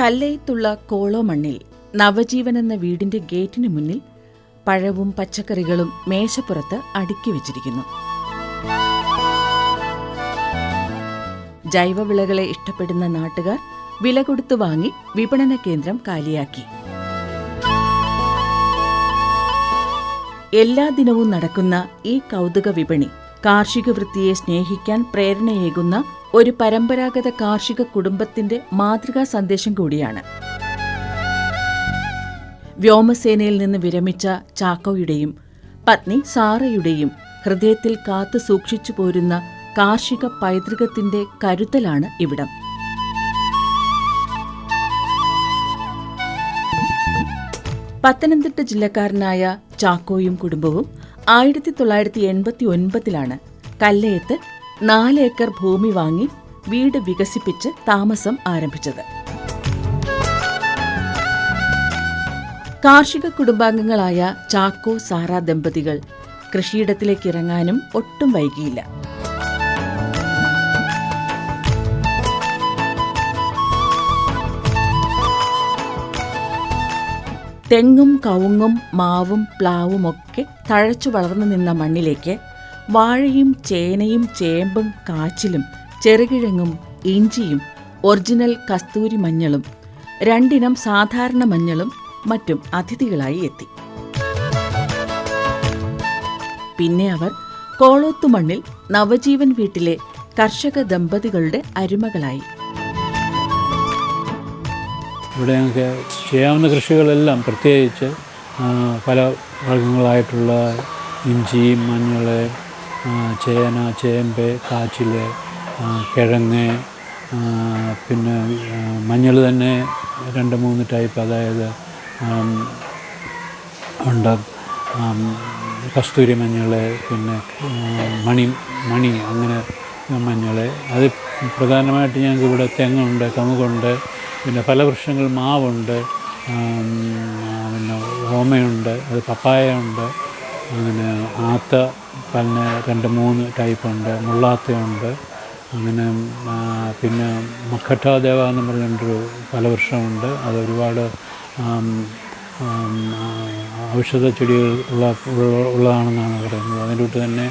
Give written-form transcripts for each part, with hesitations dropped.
കല്ലയത്തുള്ള കോളോ മണ്ണിൽ നവജീവൻ എന്ന വീടിന്റെ ഗേറ്റിനു മുന്നിൽ പഴവും പച്ചക്കറികളും മേശപ്പുറത്ത് അടുക്കി വച്ചിരിക്കുന്നു. ജൈവവിളകളെ ഇഷ്ടപ്പെടുന്ന നാട്ടുകാർ വില കൊടുത്തു വാങ്ങി വിപണന കേന്ദ്രം കാലിയാക്കി. എല്ലാ ദിനവും നടക്കുന്ന ഈ കൗതുക വിപണി കാർഷിക വൃത്തിയെ സ്നേഹിക്കാൻ പ്രേരണയേകുന്ന ഒരു പരമ്പരാഗത കാർഷിക കുടുംബത്തിന്റെ മാതൃകാ സന്ദേശം കൂടിയാണ്. വ്യോമസേനയിൽ നിന്ന് വിരമിച്ച ചാക്കോയുടെയും പത്നി സാറയുടെയും ഹൃദയത്തിൽ കാത്തു സൂക്ഷിച്ചു പോരുന്ന കാർഷിക പൈതൃകത്തിന്റെ കരുതലാണ് ഇവിടം. പത്തനംതിട്ട ജില്ലക്കാരനായ ചാക്കോയും കുടുംബവും 1989 കല്ലയത്ത് 4 ഏക്കർ ഭൂമി വാങ്ങി വീട് വികസിപ്പിച്ച് താമസം ആരംഭിച്ചത്. കാർഷിക കുടുംബാംഗങ്ങളായ ചാക്കോ സാറ ദമ്പതികൾ കൃഷിയിടത്തിലേക്കിറങ്ങാനും ഒട്ടും വൈകിയില്ല. തെങ്ങും കവുങ്ങും മാവും പ്ലാവുമൊക്കെ തഴച്ചു വളർന്നു നിന്ന മണ്ണിലേക്ക് വാഴയും ചേനയും ചേമ്പും കാച്ചിലും ചെറുകിഴങ്ങും ഇഞ്ചിയും ഒറിജിനൽ കസ്തൂരി മഞ്ഞളും 2 ഇനം സാധാരണ മഞ്ഞളും മറ്റും അതിഥികളായി എത്തി. പിന്നെ അവർ കോളോത്തുമണ്ണിൽ നവജീവൻ വീട്ടിലെ കർഷക ദമ്പതികളുടെ അരുമകളായി. ഇവിടെ ഞങ്ങൾക്ക് ചെയ്യാവുന്ന കൃഷികളെല്ലാം പ്രത്യേകിച്ച് പല വർഗ്ഗങ്ങളായിട്ടുള്ള ഇഞ്ചി, മഞ്ഞൾ, ചേന, ചേമ്പ്, കാച്ചിൽ, കിഴങ്ങ്, പിന്നെ മഞ്ഞൾ തന്നെ 2-3 ടൈപ്പ്, അതായത് ഉണ്ട് കസ്തൂരി മഞ്ഞൾ, പിന്നെ മണി അങ്ങനെ മഞ്ഞൾ. അത് പ്രധാനമായിട്ട് ഞങ്ങൾക്ക് ഇവിടെ തെങ്ങുണ്ട്, കമുകുണ്ട്, പിന്നെ പല വൃക്ഷങ്ങൾ, മാവുണ്ട്, പിന്നെ ഓമയുണ്ട്, അത് പപ്പായ ഉണ്ട്, അങ്ങനെ ആത്ത പിന്നെ 2-3 ടൈപ്പുണ്ട്, മുള്ളാത്തയുണ്ട്, അങ്ങനെ പിന്നെ മക്കട്ടാദേവ എന്ന് പറഞ്ഞൊരു ഫലവൃക്ഷമുണ്ട്. അത് ഒരുപാട് ഔഷധ ചെടികൾ ഉള്ളതാണെന്നാണ് പറയുന്നത്. അതിൻ്റെ കൂട്ട് തന്നെ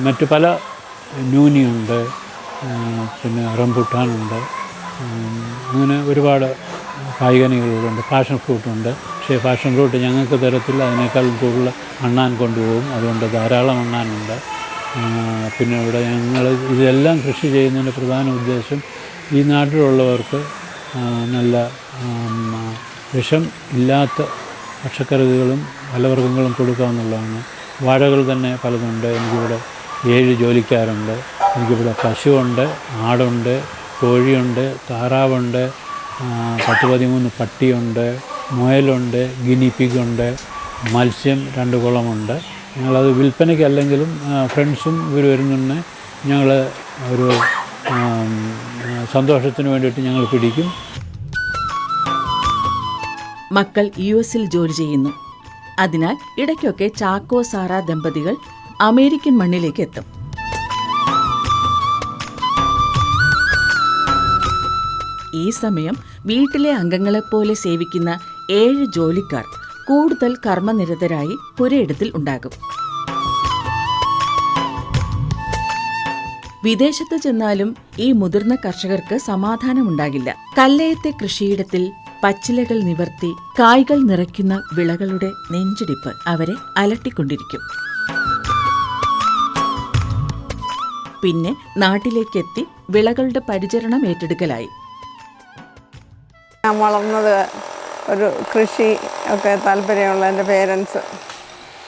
മറ്റ് പല ന്യൂനിയുണ്ട്, പിന്നെ റംബുട്ടാനുണ്ട്, അങ്ങനെ ഒരുപാട് കായ്കനികളുണ്ട്. പാഷൻ ഫ്രൂട്ടുണ്ട്. പക്ഷേ പാഷൻ ഫ്രൂട്ട് ഞങ്ങൾക്ക് തരത്തില്ല, അതിനേക്കാൾ കൂടുതൽ അണ്ണാൻ കൊണ്ടുപോകും. അതുകൊണ്ട് ധാരാളം അണ്ണാനുണ്ട്. പിന്നെ ഇവിടെ ഞങ്ങൾ ഇതെല്ലാം കൃഷി ചെയ്യുന്നതിൻ്റെ പ്രധാന ഉദ്ദേശം ഈ നാട്ടിലുള്ളവർക്ക് നല്ല വിഷം ഇല്ലാത്ത പച്ചക്കറികളും ഫലവർഗ്ഗങ്ങളും കൊടുക്കുക എന്നുള്ളതാണ്. വാഴകൾ തന്നെ പലതുണ്ട്. എനിക്കിവിടെ 7 ജോലിക്കാരുണ്ട്. എനിക്കിവിടെ പശുവുണ്ട്, ആടുണ്ട്, കോഴിയുണ്ട്, താറാവുണ്ട്, 10-13 പട്ടിയുണ്ട്, മുയലുണ്ട്, ഗിനി പിഗുണ്ട്, മത്സ്യം 2 കുളമുണ്ട്. ഞങ്ങളത് വിൽപ്പനയ്ക്കല്ലെങ്കിലും ഫ്രണ്ട്സും ഇവർ വരുന്നുണ്ട്. ഞങ്ങൾ ഒരു സന്തോഷത്തിന് വേണ്ടിയിട്ട് ഞങ്ങൾ പിടിക്കും. മക്കൾ US-ൽ ജോലി ചെയ്യുന്നു. അതിനാൽ ഇടയ്ക്കൊക്കെ ചാക്കോ സാറ ദമ്പതികൾ അമേരിക്കൻ മണ്ണിലേക്ക് എത്തും. ഈ സമയം വീട്ടിലെ അംഗങ്ങളെപ്പോലെ സേവിക്കുന്ന 7 ജോലിക്കാർ കൂടുതൽ കർമ്മനിരതരായി പുരയിടത്തിൽ ഉണ്ടാകും. വിദേശത്ത് ചെന്നാലും ഈ മുതിർന്ന കർഷകർക്ക് സമാധാനമുണ്ടാകില്ല. കല്ലയത്തെ കൃഷിയിടത്തിൽ പച്ചിലകൾ നിവർത്തി കായ്കൾ നിറയ്ക്കുന്ന വിളകളുടെ നെഞ്ചിടിപ്പ് അവരെ അലട്ടിക്കൊണ്ടിരിക്കും. പിന്നെ നാട്ടിലേക്കെത്തി വിളകളുടെ പരിചരണം ഏറ്റെടുക്കലായി. ഞാൻ വളർന്നത് ഒരു കൃഷി ഒക്കെ താല്പര്യമുള്ള എൻ്റെ പേരൻസ്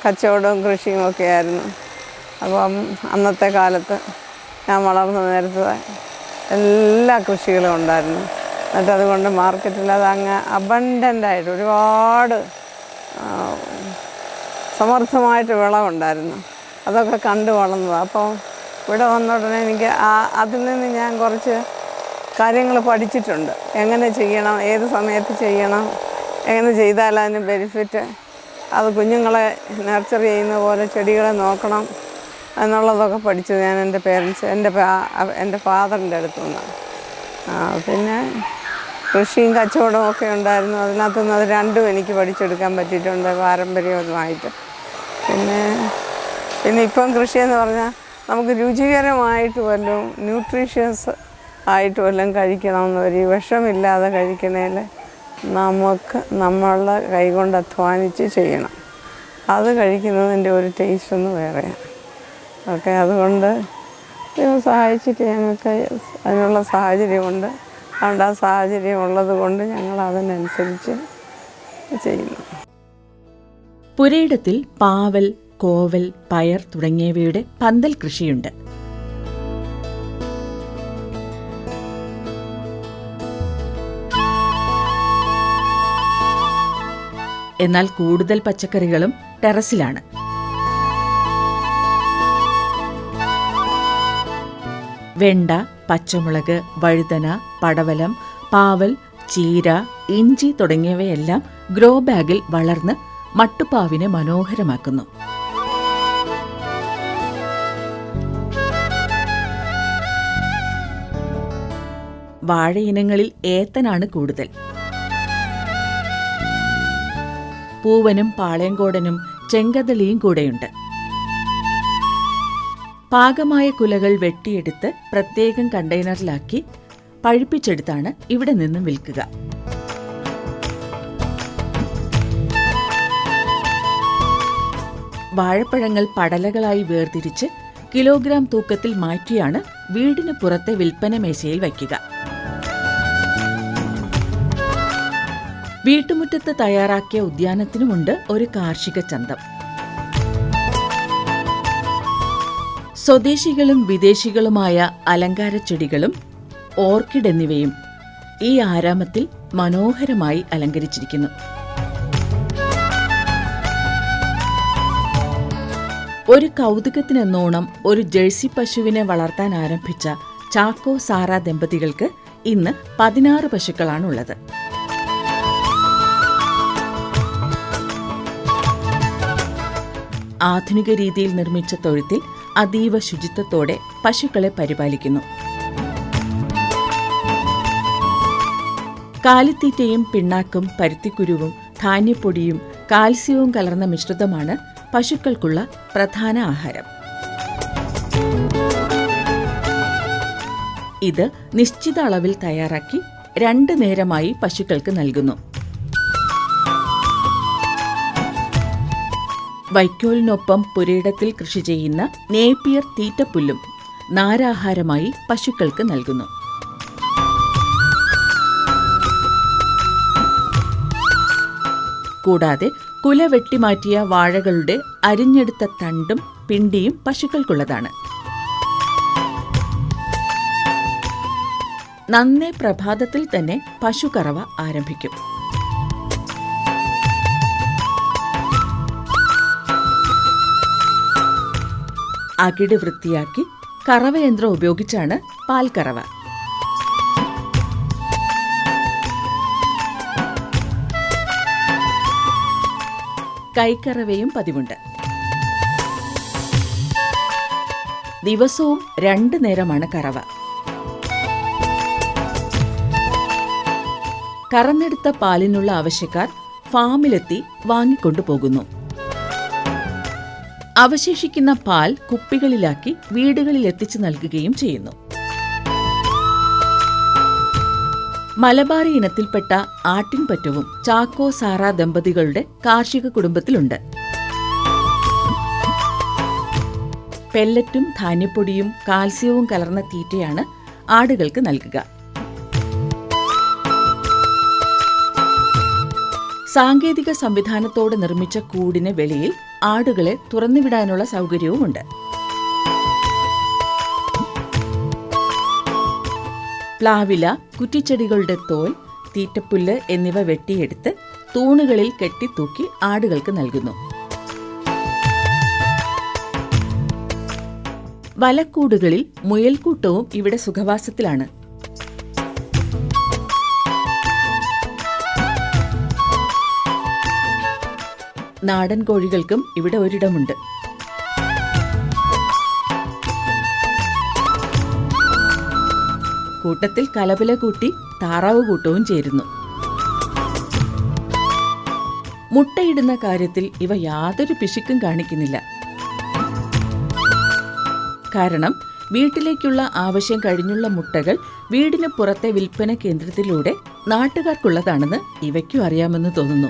കച്ചവടവും കൃഷിയും ഒക്കെ ആയിരുന്നു. അപ്പം അന്നത്തെ കാലത്ത് ഞാൻ വളർന്ന നേരത്തെ എല്ലാ കൃഷികളും ഉണ്ടായിരുന്നു. എന്നിട്ട് അതുകൊണ്ട് മാർക്കറ്റിൽ അത് അങ്ങ് അബണ്ടൻ്റായിട്ട് ഒരുപാട് സമർത്ഥമായിട്ട് വിളവുണ്ടായിരുന്നു. അതൊക്കെ കണ്ടു വളർന്നത്. അപ്പോൾ ഇവിടെ വന്ന ഉടനെ എനിക്ക് അതിൽ നിന്ന് ഞാൻ കുറച്ച് കാര്യങ്ങൾ പഠിച്ചിട്ടുണ്ട്. എങ്ങനെ ചെയ്യണം, ഏത് സമയത്ത് ചെയ്യണം, എങ്ങനെ ചെയ്താൽ അതിന് ബെനിഫിറ്റ്, അത് കുഞ്ഞുങ്ങളെ നർച്ചർ ചെയ്യുന്ന പോലെ ചെടികളെ നോക്കണം എന്നുള്ളതൊക്കെ പഠിച്ചത് ഞാൻ എൻ്റെ പേരൻസ് എൻ്റെ ഫാദറിൻ്റെ അടുത്തു നിന്നാണ്. പിന്നെ കൃഷിയും കച്ചവടവും ഒക്കെ ഉണ്ടായിരുന്നു. അതിനകത്തുനിന്ന് അത് രണ്ടും എനിക്ക് പഠിച്ചെടുക്കാൻ പറ്റിയിട്ടുണ്ട് പാരമ്പര്യമായിട്ട്. പിന്നെ ഇപ്പം കൃഷിയെന്ന് പറഞ്ഞാൽ നമുക്ക് രുചികരമായിട്ട് വല്ലതും ന്യൂട്രീഷ്യസ് ആയിട്ട് വല്ലതും കഴിക്കണമെന്ന് വരും. ഈ വിഷമില്ലാതെ കഴിക്കണേൽ നമുക്ക് നമ്മളുടെ കൈകൊണ്ട് അധ്വാനിച്ച് ചെയ്യണം. അത് കഴിക്കുന്നതിൻ്റെ ഒരു ടേസ്റ്റ് ഒന്ന് വേറെയാണ്. ഓക്കെ, അതുകൊണ്ട് ദൈവം സഹായിച്ചിട്ട് ഞങ്ങൾക്ക് അതിനുള്ള സാഹചര്യമുണ്ട്. അതുകൊണ്ട് ആ സാഹചര്യം ഉള്ളത് കൊണ്ട് ഞങ്ങൾ അതിനനുസരിച്ച് ചെയ്യുന്നു. പുരയിടത്തിൽ പാവൽ, കോവൽ, പയർ തുടങ്ങിയവയുടെ പന്തൽ കൃഷിയുണ്ട്. എന്നാൽ കൂടുതൽ പച്ചക്കറികളും ടെറസിലാണ്. വെണ്ട, പച്ചമുളക്, വഴുതന, പടവലം, പാവൽ, ചീര, ഇഞ്ചി തുടങ്ങിയവയെല്ലാം ഗ്രോ ബാഗിൽ വളർന്ന് മട്ടുപ്പാവിനെ മനോഹരമാക്കുന്നു. വാഴയിനങ്ങളിൽ ഏത്തനാണ് കൂടുതൽ. പൂവനും പാളയംകോടനും ചെങ്കദളിയും കൂടെയുണ്ട്. പാകമായ കുലകൾ വെട്ടിയെടുത്ത് പ്രത്യേകം കണ്ടെയ്നറിലാക്കി പഴുപ്പിച്ചെടുത്താണ് ഇവിടെ നിന്നും വിൽക്കുക. വാഴപ്പഴങ്ങൾ പടലകളായി വേർതിരിച്ച് കിലോഗ്രാം തൂക്കത്തിൽ മാറ്റിയാണ് വീടിന് പുറത്തെ വിൽപ്പന മേശയിൽ വയ്ക്കുക. വീട്ടുമുറ്റത്ത് തയ്യാറാക്കിയ ഉദ്യാനത്തിനുമുണ്ട് ഒരു കാർഷിക ചന്തം. സ്വദേശികളും വിദേശികളുമായ അലങ്കാരച്ചെടികളും ഓർക്കിഡ് എന്നിവയും ഈ ആരാമത്തിൽ മനോഹരമായി അലങ്കരിച്ചിരിക്കുന്നു. ഒരു കൗതുകത്തിനെന്നോണം ഒരു ജേഴ്സി പശുവിനെ വളർത്താൻ ആരംഭിച്ച ചാക്കോ സാറ ദമ്പതികൾക്ക് ഇന്ന് 16 പശുക്കളാണുള്ളത്. ആധുനിക രീതിയിൽ നിർമ്മിച്ച തൊഴുത്തിൽ അതീവ ശുചിത്വത്തോടെ പശുക്കളെ പരിപാലിക്കുന്നു. കാലിത്തീറ്റയും പിണ്ണാക്കും പരുത്തിക്കുരുവും ധാന്യപ്പൊടിയും കാൽസ്യവും കലർന്ന മിശ്രിതമാണ് പശുക്കൾക്കുള്ള പ്രധാന ആഹാരം. ഇത് നിശ്ചിത അളവിൽ തയ്യാറാക്കി 2 നേരമായി പശുക്കൾക്ക് നൽകുന്നു. വൈക്കോലിനൊപ്പം പുരയിടത്തിൽ കൃഷി ചെയ്യുന്ന നേപ്പിയർ തീറ്റപ്പുല്ലും നാരാഹാരമായി പശുക്കൾക്ക് നൽകുന്നു. കൂടാതെ കുല വെട്ടിമാറ്റിയ വാഴകളുടെ അരിഞ്ഞെടുത്ത തണ്ടും പിണ്ടിയും പശുക്കൾക്കുള്ളതാണ്. നന്നേ പ്രഭാതത്തിൽ തന്നെ പശുക്കറവ ആരംഭിക്കും. അകിട് വൃത്തിയാക്കി കറവയന്ത്രം ഉപയോഗിച്ചാണ് പാൽക്കറവ. കൈക്കറവയും പതിവുണ്ട്. ദിവസവും 2 നേരമാണ് കറവ. കറന്നെടുത്ത പാലിനുള്ള ആവശ്യക്കാർ ഫാമിലെത്തി വാങ്ങിക്കൊണ്ടുപോകുന്നു. അവശേഷിക്കുന്ന പാൽ കുപ്പികളിലാക്കി വീടുകളിൽ എത്തിച്ചു നൽകുകയും ചെയ്യുന്നു. മലബാറി ഇനത്തിൽപ്പെട്ട ആട്ടിൻപറ്റവും ചാക്കോ സാറ ദമ്പതികളുടെ കാർഷിക കുടുംബത്തിലുണ്ട്. പെല്ലറ്റും ധാന്യപ്പൊടിയും കാൽസ്യവും കലർന്ന തീറ്റയാണ് ആടുകൾക്ക് നൽകുക. സാങ്കേതിക സംവിധാനത്തോടെ നിർമ്മിച്ച കൂടിന് വെളിയിൽ ആടുകളെ തുറന്നുവിടാനുള്ള സൗകര്യവുമുണ്ട്. പ്ലാവില, കുറ്റിച്ചെടികളുടെ തോൽ, തീറ്റപ്പുല്ല് എന്നിവ വെട്ടിയെടുത്ത് തൂണുകളിൽ കെട്ടിത്തൂക്കി ആടുകൾക്ക് നൽകുന്നു. വലക്കൂടുകളിൽ മുയൽക്കൂട്ടവും ഇവിടെ സുഖവാസത്തിലാണ്. നാടൻ കോഴികൾക്കും ഇവിടെ ഒരിടമുണ്ട്. കൂട്ടത്തിൽ കലപില കൂട്ടി താറാവ് കൂട്ടവും ചേരുന്നു. മുട്ടയിടുന്ന കാര്യത്തിൽ ഇവ യാതൊരു പിശുക്കും കാണിക്കുന്നില്ല. കാരണം വീട്ടിലേക്കുള്ള ആവശ്യം കഴിഞ്ഞുള്ള മുട്ടകൾ വീടിന് പുറത്തെ വിൽപ്പന കേന്ദ്രത്തിലൂടെ നാട്ടുകാർക്കുള്ളതാണെന്ന് ഇവയ്ക്കും അറിയാമെന്ന് തോന്നുന്നു.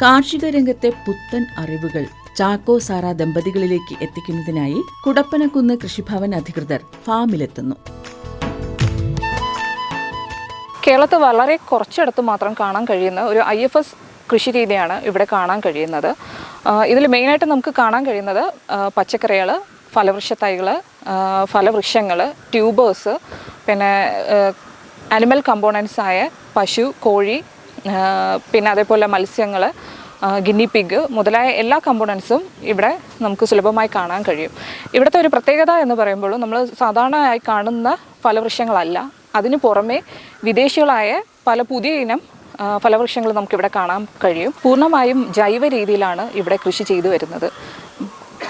കാർഷിക രംഗത്തെ പുത്തൻ അറിവുകൾ ചാക്കോ സാറ ദമ്പതികളിലേക്ക് എത്തിക്കുന്നതിനായി കുടപ്പനക്കുന്ന് കൃഷിഭവൻ അധികൃതർ ഫാമിലെത്തുന്നു. കേരളത്തിൽ വളരെ കുറച്ചിടത്ത് മാത്രം കാണാൻ കഴിയുന്ന ഒരു IFS കൃഷി രീതിയാണ് ഇവിടെ കാണാൻ കഴിയുന്നത്. ഇതിൽ മെയിനായിട്ട് നമുക്ക് കാണാൻ കഴിയുന്നത് പച്ചക്കറികൾ, ഫലവൃക്ഷത്തൈകൾ, ഫലവൃക്ഷങ്ങൾ, ട്യൂബേഴ്സ്, പിന്നെ അനിമൽ കമ്പോണൻസായ പശു, കോഴി, പിന്നെ അതേപോലെ മത്സ്യങ്ങൾ, ഗിന്നി പിഗ് മുതലായ എല്ലാ കമ്പോണൻസും ഇവിടെ നമുക്ക് സുലഭമായി കാണാൻ കഴിയും. ഇവിടുത്തെ ഒരു പ്രത്യേകത എന്ന് പറയുമ്പോൾ നമ്മൾ സാധാരണയായി കാണുന്ന ഫലവൃക്ഷങ്ങളല്ല, അതിനു പുറമെ വിദേശികളായ പല പുതിയ ഇനം ഫലവൃക്ഷങ്ങൾ നമുക്കിവിടെ കാണാൻ കഴിയും. പൂർണ്ണമായും ജൈവ രീതിയിലാണ് ഇവിടെ കൃഷി ചെയ്തു വരുന്നത്.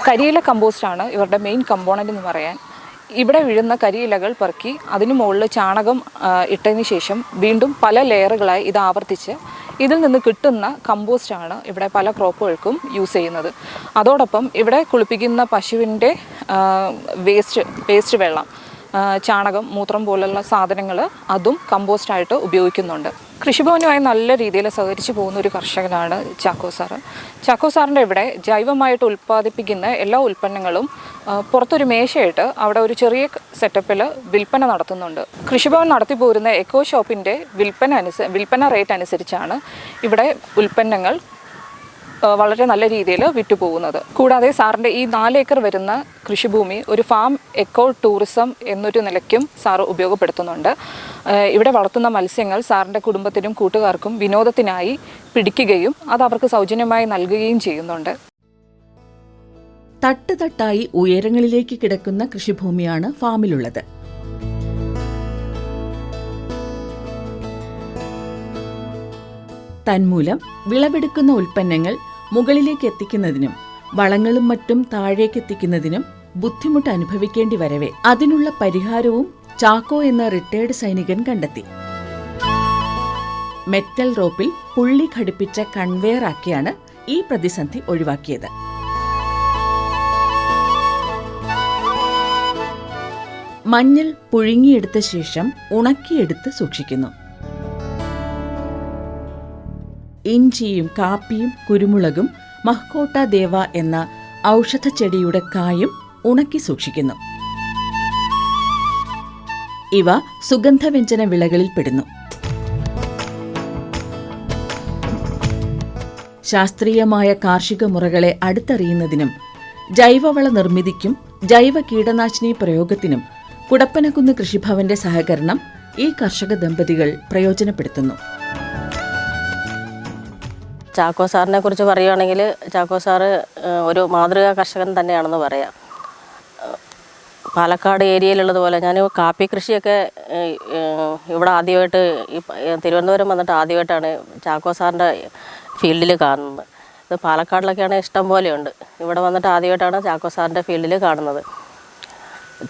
കരിയില കമ്പോസ്റ്റാണ് ഇവരുടെ മെയിൻ കമ്പോണൻ്റ് എന്ന് പറയാൻ. ഇവിടെ വീഴുന്ന കരിയിലകൾ പെറുക്കി അതിനു മുകളിൽ ചാണകം ഇട്ടതിന് ശേഷം വീണ്ടും പല ലെയറുകളായി ഇത് ആവർത്തിച്ച് ഇതിൽ നിന്ന് കിട്ടുന്ന കമ്പോസ്റ്റാണ് ഇവിടെ പല ക്രോപ്പുകൾക്കും യൂസ് ചെയ്യുന്നത്. അതോടൊപ്പം ഇവിടെ കുളിപ്പിക്കുന്ന പശുവിൻ്റെ വേസ്റ്റ് വെള്ളം, ചാണകം, മൂത്രം പോലുള്ള സാധനങ്ങൾ അതും കമ്പോസ്റ്റായിട്ട് ഉപയോഗിക്കുന്നുണ്ട്. കൃഷിഭവനുമായി നല്ല രീതിയിൽ സഹകരിച്ചു പോകുന്ന ഒരു കർഷകനാണ് ചാക്കോ സാറ്. ചാക്കോ സാറിൻ്റെ ഇവിടെ ജൈവമായിട്ട് ഉൽപ്പാദിപ്പിക്കുന്ന എല്ലാ ഉൽപ്പന്നങ്ങളും പുറത്തൊരു മേശയായിട്ട് അവിടെ ഒരു സെറ്റപ്പിൽ വിൽപ്പന നടത്തുന്നുണ്ട്. കൃഷിഭവൻ നടത്തി പോരുന്ന എക്കോ ഷോപ്പിൻ്റെ വിൽപ്പന റേറ്റ് അനുസരിച്ചാണ് ഇവിടെ ഉൽപ്പന്നങ്ങൾ വളരെ നല്ല രീതിയിൽ വിറ്റുപോകുന്നത്. കൂടാതെ സാറിൻ്റെ ഈ 4 ഏക്കർ വരുന്ന കൃഷിഭൂമി ഒരു ഫാം എക്കോ ടൂറിസം എന്നൊരു നിലയ്ക്കും സാറ് ഉപയോഗപ്പെടുത്തുന്നുണ്ട്. ഇവിടെ വളർത്തുന്ന മത്സ്യങ്ങൾ സാറിൻ്റെ കുടുംബത്തിനും കൂട്ടുകാർക്കും വിനോദത്തിനായി പിടിക്കുകയും അത് അവർക്ക് സൗജന്യമായി നൽകുകയും ചെയ്യുന്നുണ്ട്. തട്ടുതട്ടായി ഉയരങ്ങളിലേക്ക് കിടക്കുന്ന കൃഷിഭൂമിയാണ് ഫാമിലുള്ളത്. തന്മൂലം വിളവെടുക്കുന്ന ഉൽപ്പന്നങ്ങൾ മുകളിലേക്ക് എത്തിക്കുന്നതിനും വളങ്ങളും മറ്റും താഴേക്ക് എത്തിക്കുന്നതിനും ബുദ്ധിമുട്ട് അനുഭവിക്കേണ്ടി വരവേ അതിനുള്ള പരിഹാരവും ചാക്കോ എന്ന റിട്ടയർഡ് സൈനികൻ കണ്ടെത്തി. മെറ്റൽ റോപ്പിൽ പുള്ളി ഘടിപ്പിച്ച കൺവെയർ ആക്കിയാണ് ഈ പ്രതിസന്ധി ഒഴിവാക്കിയത്. മഞ്ഞൾ പുഴുങ്ങിയെടുത്ത ശേഷം ഉണക്കിയെടുത്ത് സൂക്ഷിക്കുന്നു. ഇഞ്ചിയും കാപ്പിയും കുരുമുളകും മഹ്കോട്ട ദേവ എന്ന ഔഷധച്ചെടിയുടെ കായും ഉണക്കി സൂക്ഷിക്കുന്നു. ഇവ സുഗന്ധവ്യഞ്ജന വിളകളിൽ പെടുന്നു. ശാസ്ത്രീയമായ കാർഷിക മുറകളെ അടുത്തറിയുന്നതിനും ജൈവവള നിർമ്മിതിക്കും ജൈവ കീടനാശിനി പ്രയോഗത്തിനും കുടപ്പനക്കുന്ന് കൃഷിഭവന്റെ സഹകരണം ഈ കർഷക ദമ്പതികൾ പ്രയോജനപ്പെടുത്തുന്നു. ചാക്കോ സാറിനെ കുറിച്ച് പറയുകയാണെങ്കിൽ ചാക്കോ സാറ് ഒരു മാതൃകാ കർഷകൻ തന്നെയാണെന്ന് പറയാം. പാലക്കാട് ഏരിയയിലുള്ളതുപോലെ ഞാൻ കാപ്പി കൃഷിയൊക്കെ ഇവിടെ ആദ്യമായിട്ട് തിരുവനന്തപുരം വന്നിട്ട് ആദ്യമായിട്ടാണ് ചാക്കോ സാറിൻ്റെ ഫീൽഡിൽ കാണുന്നത്. ഇത് പാലക്കാടിലൊക്കെയാണ് ഇഷ്ടം പോലെയുണ്ട്. ഇവിടെ വന്നിട്ട് ആദ്യമായിട്ടാണ് ചാക്കോ സാറിൻ്റെ ഫീൽഡിൽ കാണുന്നത്.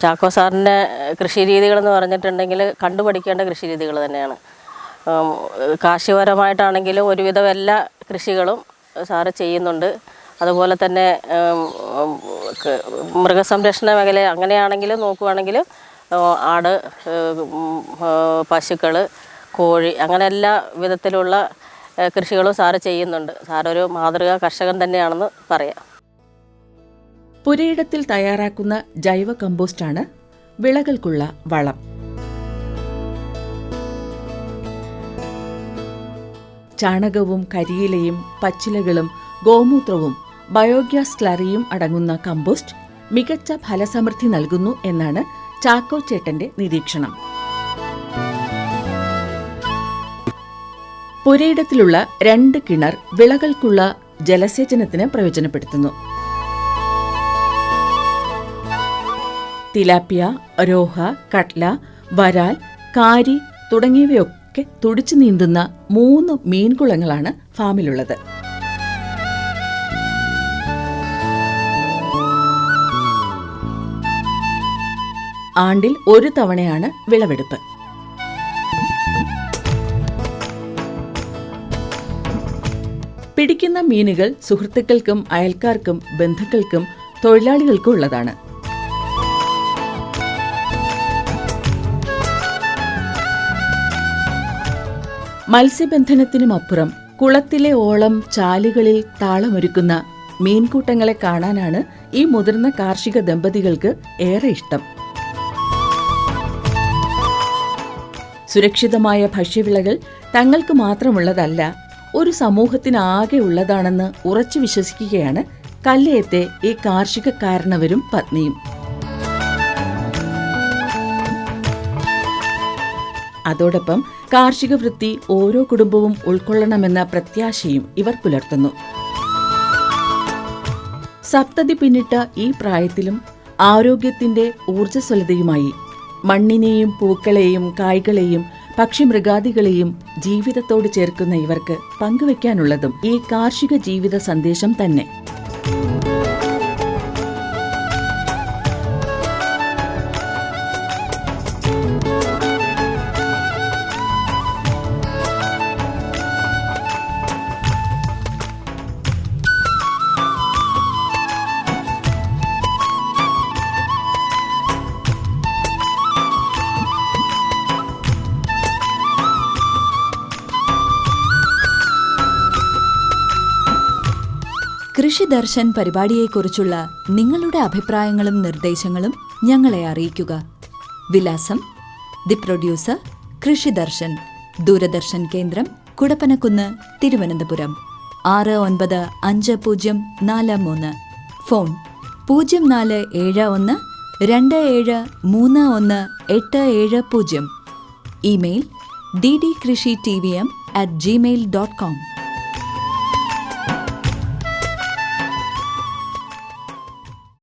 ചാക്കോ സാറിൻ്റെ കൃഷി രീതികളെന്ന് പറഞ്ഞിട്ടുണ്ടെങ്കിൽ കണ്ടുപഠിക്കേണ്ട കൃഷി രീതികൾ തന്നെയാണ്. കാർഷികപരമായിട്ടാണെങ്കിലും ഒരുവിധം എല്ലാ കൃഷികളും സാറ് ചെയ്യുന്നുണ്ട്. അതുപോലെ തന്നെ മൃഗസംരക്ഷണ മേഖല അങ്ങനെയാണെങ്കിലും നോക്കുകയാണെങ്കിൽ ആട്, പശുക്കൾ, കോഴി അങ്ങനെ എല്ലാ വിധത്തിലുള്ള കൃഷികളും സാറ് ചെയ്യുന്നുണ്ട്. സാറൊരു മാതൃകാ കർഷകൻ തന്നെയാണെന്ന് പറയാം. പുരയിടത്തിൽ തയ്യാറാക്കുന്ന ജൈവ കമ്പോസ്റ്റാണ് വിളകൾക്കുള്ള വളം. ചാണകവും കരിയിലയും പച്ചിലകളും ഗോമൂത്രവും ബയോഗ്യാസ് സ്ലറിയും അടങ്ങുന്ന കമ്പോസ്റ്റ് മികച്ച ഫലസമൃദ്ധി നൽകുന്നു എന്നാണ് ചാക്കോ ചേട്ടന്റെ നിരീക്ഷണം. പുരയിടത്തിലുള്ള 2 കിണർ വിളകൾക്കുള്ള ജലസേചനത്തിന് പ്രയോജനപ്പെടുത്തുന്നു. തിലാപ്പിയ, രോഹ, കട്ല, വരാൽ, കാരി തുടങ്ങിയവയൊക്കെ തുടിച്ചു നീന്തുന്ന 3 മീൻകുളങ്ങളാണ് ഫാമിലുള്ളത്. ആണ്ടിൽ ഒരു തവണയാണ് വിളവെടുപ്പ്. പിടിക്കുന്ന മീനുകൾ സുഹൃത്തുക്കൾക്കും അയൽക്കാർക്കും ബന്ധുക്കൾക്കും തൊഴിലാളികൾക്കും ഉള്ളതാണ്. മത്സ്യബന്ധനത്തിനുമപ്പുറം കുളത്തിലെ ഓളം ചാലുകളിൽ താളമൊരുക്കുന്ന മീൻകൂട്ടങ്ങളെ കാണാനാണ് ഈ മുതിർന്ന കാർഷിക ദമ്പതികൾക്ക് ഏറെ ഇഷ്ടം. സുരക്ഷിതമായ ഭക്ഷ്യവിളകൾ തങ്ങൾക്ക് മാത്രമുള്ളതല്ല, ഒരു സമൂഹത്തിനാകെ ഉള്ളതാണെന്ന് ഉറച്ചു വിശ്വസിക്കുകയാണ് കല്ലയത്തെ ഈ കാർഷികക്കാരനവരും പത്നിയും. അതോടൊപ്പം കാർഷിക വൃത്തി ഓരോ കുടുംബവും ഉൾക്കൊള്ളണമെന്ന പ്രത്യാശയും ഇവർ പുലർത്തുന്നു. സപ്തതി പിന്നിട്ട ഈ പ്രായത്തിലും ആരോഗ്യത്തിന്റെ ഊർജ്ജസ്വലതയുമായി മണ്ണിനെയും പൂക്കളെയും കായ്കളെയും പക്ഷിമൃഗാദികളെയും ജീവിതത്തോട് ചേർക്കുന്ന ഇവർക്ക് പങ്കുവെക്കാനുള്ളതും ഈ കാർഷിക ജീവിത സന്ദേശം തന്നെ. കൃഷി ദർശൻ പരിപാടിയെക്കുറിച്ചുള്ള നിങ്ങളുടെ അഭിപ്രായങ്ങളും നിർദ്ദേശങ്ങളും ഞങ്ങളെ അറിയിക്കുക. വിലാസം: ദി പ്രൊഡ്യൂസർ, കൃഷി ദർശൻ, ദൂരദർശൻ കേന്ദ്രം, Kudappanakunnu, Thiruvananthapuram 695043. Phone 0471 27318770. Email ddkrishitvom@gmail.com.